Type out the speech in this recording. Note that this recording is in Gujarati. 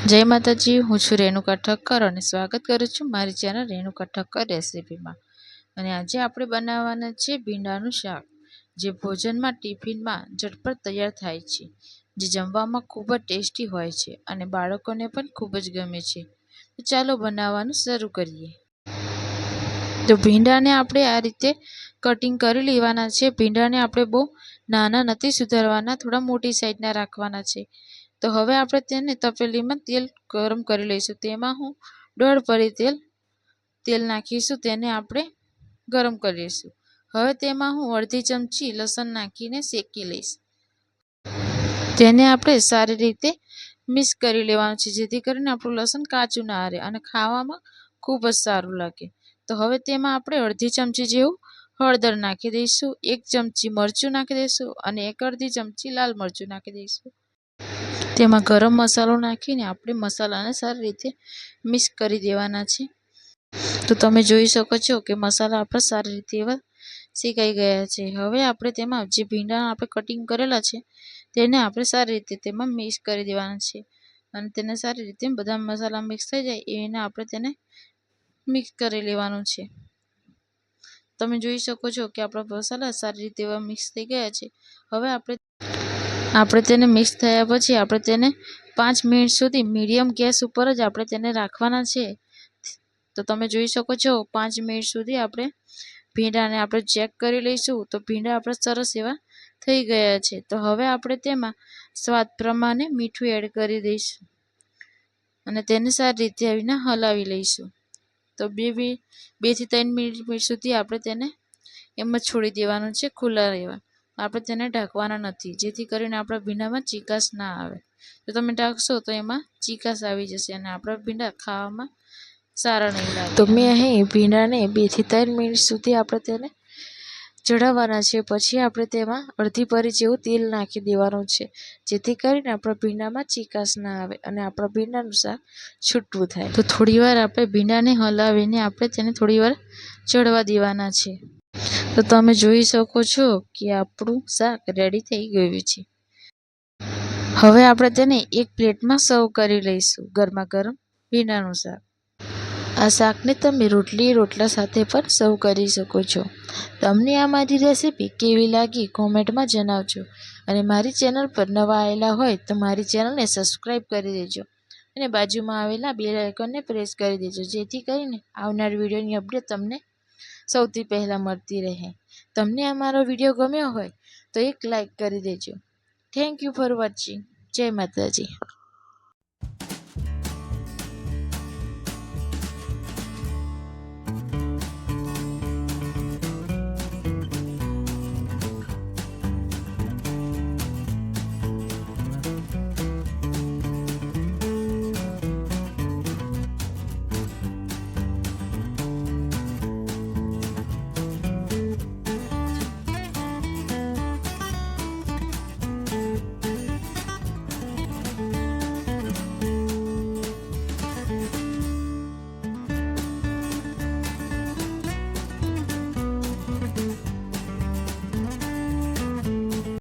જય માતાજી, હું છું રેણુકા ઠક્કર અને સ્વાગત કરું છું મારી ચેનલ રેણુકા ઠક્કર રેસીપીમાં. અને આજે આપણે બનાવવાના છે ભીંડાનું શાક, જે ભોજનમાં ટિફિનમાં ઝટપટ તૈયાર થાય છે, જે જમવામાં ખૂબ જ ટેસ્ટી હોય છે અને બાળકોને પણ ખૂબ જ ગમે છે. તો ચાલો બનાવવાનું શરૂ કરીએ. તો ભીંડાને આપણે આ રીતે કટિંગ કરી લેવાના છે. ભીંડાને આપણે બહુ નાના નથી સુધારવાના, થોડા મોટી સાઈઝના રાખવાના છે. તો હવે આપણે તેને તપેલીમાં તેલ ગરમ કરી લઈશું. તેમાં હું 1.5 પરી તેલ નાખીશું, તેને આપણે ગરમ કરીશું. હવે તેમાં હું અડધી ચમચી લસણ નાખીને શેકી લઈશ. તેને આપણે સારી રીતે મિક્સ કરી લેવાનું છે, જેથી કરીને આપણું લસણ કાચું ના રહે અને ખાવામાં ખૂબ જ સારું લાગે. તો હવે તેમાં આપણે અડધી ચમચી જેવું હળદર નાખી દઈશું, 1 ચમચી મરચું નાખી દઈશું અને 1 ચમચી લાલ મરચું નાખી દઈશું. તેમાં ગરમ મસાલો નાખીને આપણે મસાલાને સારી રીતે મિક્સ કરી દેવાના છે. તો તમે જોઈ શકો છો કે મસાલા આપણા સારી રીતે એવા શેકાઈ ગયા છે. હવે આપણે તેમાં જે ભીંડા આપણે કટિંગ કરેલા છે તેને આપણે સારી રીતે તેમાં મિક્સ કરી દેવાના છે અને તેને સારી રીતે બધા મસાલા મિક્સ થઈ જાય એને આપણે તેને મિક્સ કરી લેવાનું છે. તમે જોઈ શકો છો કે આપણા મસાલા સારી રીતે એવા મિક્સ થઈ ગયા છે. હવે આપણે તેને મિક્સ થયા પછી આપણે તેને 5 મિનિટ સુધી મીડિયમ ગેસ ઉપર જ આપણે તેને રાખવાના છે. તો તમે જોઈ શકો છો 5 મિનિટ સુધી આપણે ભીંડાને આપણે ચેક કરી લઈશું. તો ભીંડા આપણા સરસ એવા થઈ ગયા છે. તો હવે આપણે તેમાં સ્વાદ પ્રમાણે મીઠું એડ કરી દઈશું અને તેને સારી રીતે આવીને હલાવી લઈશું. તો 2 થી 3 મિનિટ સુધી આપણે તેને એમ જ છોડી દેવાનું છે ખુલ્લા રહેવા. આપણે તેને ઢાંકવાના નથી, જેથી કરીને આપણા ભીંડામાં ચીકાશ ના આવે. જો તમે ઢાંકશો તો એમાં ચીકાશ આવી જશે અને આપણા ભીંડા ખાવામાં સારા નહીં લાગે. તો મેં અહીં ભીંડાને 2 થી 3 મિનિટ સુધી આપણે તેને ચઢાવવાના છે. પછી આપણે તેમાં અડધી પરી જેવું તેલ નાખી દેવાનું છે, જેથી કરીને આપણા ભીંડામાં ચીકાશ ના આવે અને આપણા ભીંડાનું શાક છૂટું થાય. તો થોડીવાર આપણે ભીંડાને હલાવીને આપણે તેને થોડીવાર ચડવા દેવાના છે. તો તમે જોઈ શકો છો કે આપણું શાક રેડી થઈ ગયું છે. હવે આપણે તેને એક પ્લેટમાં સર્વ કરી લઈશું, ગરમા ગરમ ભીંડાનું શાક. આ શાકને તમે રોટલા સાથે પણ સર્વ કરી શકો છો. તમને આ મારી રેસીપી કેવી લાગી કોમેન્ટમાં જણાવજો અને મારી ચેનલ પર નવા આવેલા હોય તો મારી ચેનલને સબસ્ક્રાઈબ કરી દેજો અને બાજુમાં આવેલા બેલ આઇકોનને પ્રેસ કરી દેજો, જેથી કરીને આવનાર વિડીયોની અપડેટ તમને સૌથી પહેલાં મળતી રહે. તમને અમારો વિડીયો ગમ્યો હોય તો એક લાઈક કરી દેજો. Thank you for watching. જય માતાજી.